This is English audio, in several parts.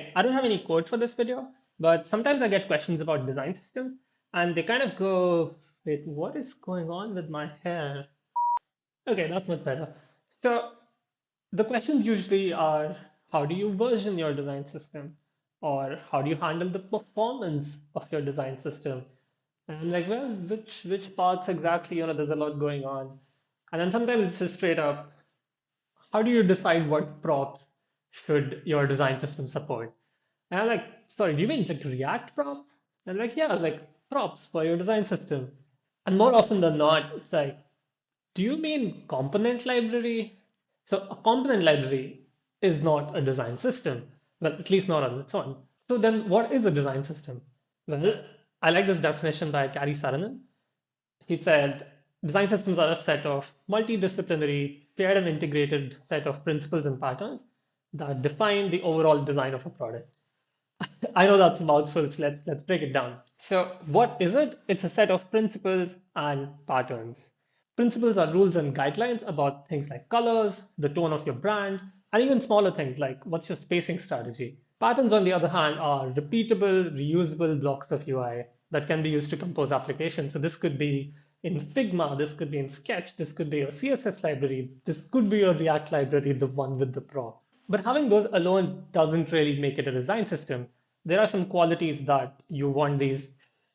like, I don't have any code for this video, but sometimes I get questions about design systems and they kind of go, wait, what is going on with my hair? Okay, that's much better. So the questions usually are, how do you version your design system? Or how do you handle the performance of your design system? And I'm like, well, which parts exactly? There's a lot going on. And then sometimes it's just straight up, how do you decide what props should your design system support? And I'm like, sorry, do you mean like React props? And like, yeah, like props for your design system. And more often than not, it's like, do you mean component library? So a component library is not a design system. Well, at least not on its own. So then what is a design system? Well, I like this definition by Kari Saranen. He said, design systems are a set of multidisciplinary, shared and integrated set of principles and patterns that define the overall design of a product. I know that's a mouthful, so let's break it down. So what is it? It's a set of principles and patterns. Principles are rules and guidelines about things like colors, the tone of your brand, and even smaller things like what's your spacing strategy. Patterns, on the other hand, are repeatable, reusable blocks of UI that can be used to compose applications. So this could be in Figma, this could be in Sketch, this could be a CSS library, this could be your React library, the one with the prop. But having those alone doesn't really make it a design system. There are some qualities that you want these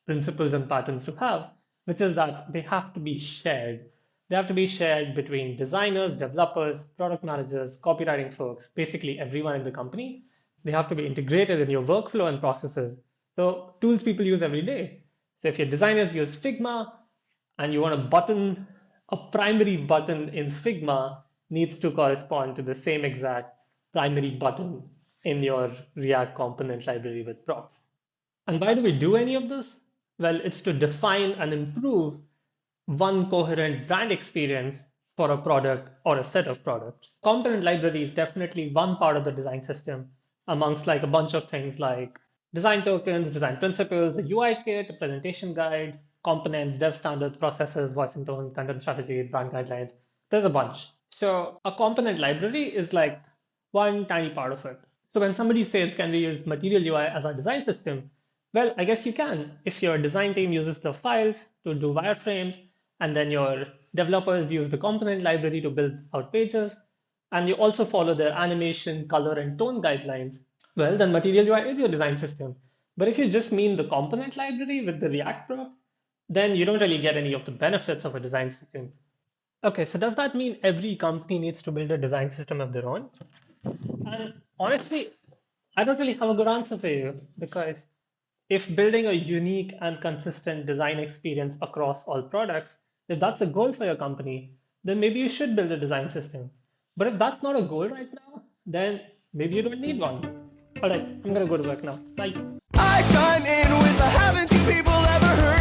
principles and patterns to have, which is that they have to be shared. They have to be shared between designers, developers, product managers, copywriting folks, basically everyone in the company. They have to be integrated in your workflow and processes. So tools people use every day. So if your designers use Figma and you want a primary button in Figma needs to correspond to the same exact primary button in your React component library with props. And why do we do any of this? Well, it's to define and improve one coherent brand experience for a product or a set of products. Component library is definitely one part of the design system amongst like a bunch of things like design tokens, design principles, a UI kit, a presentation guide, components, dev standards, processes, voice and tone, content strategy, brand guidelines. There's a bunch. So a component library is like one tiny part of it. So when somebody says, can we use Material UI as our design system? Well, I guess you can. If your design team uses the files to do wireframes, and then your developers use the component library to build out pages, and you also follow their animation, color, and tone guidelines, well, then Material UI is your design system. But if you just mean the component library with the React props, then you don't really get any of the benefits of a design system. Okay, so does that mean every company needs to build a design system of their own? And honestly, I don't really have a good answer for you because if building a unique and consistent design experience across all products, if that's a goal for your company, then maybe you should build a design system. But if that's not a goal right now, then maybe you don't need one. All right, I'm gonna go to work now. Bye. I chime in with a haven't you people ever heard?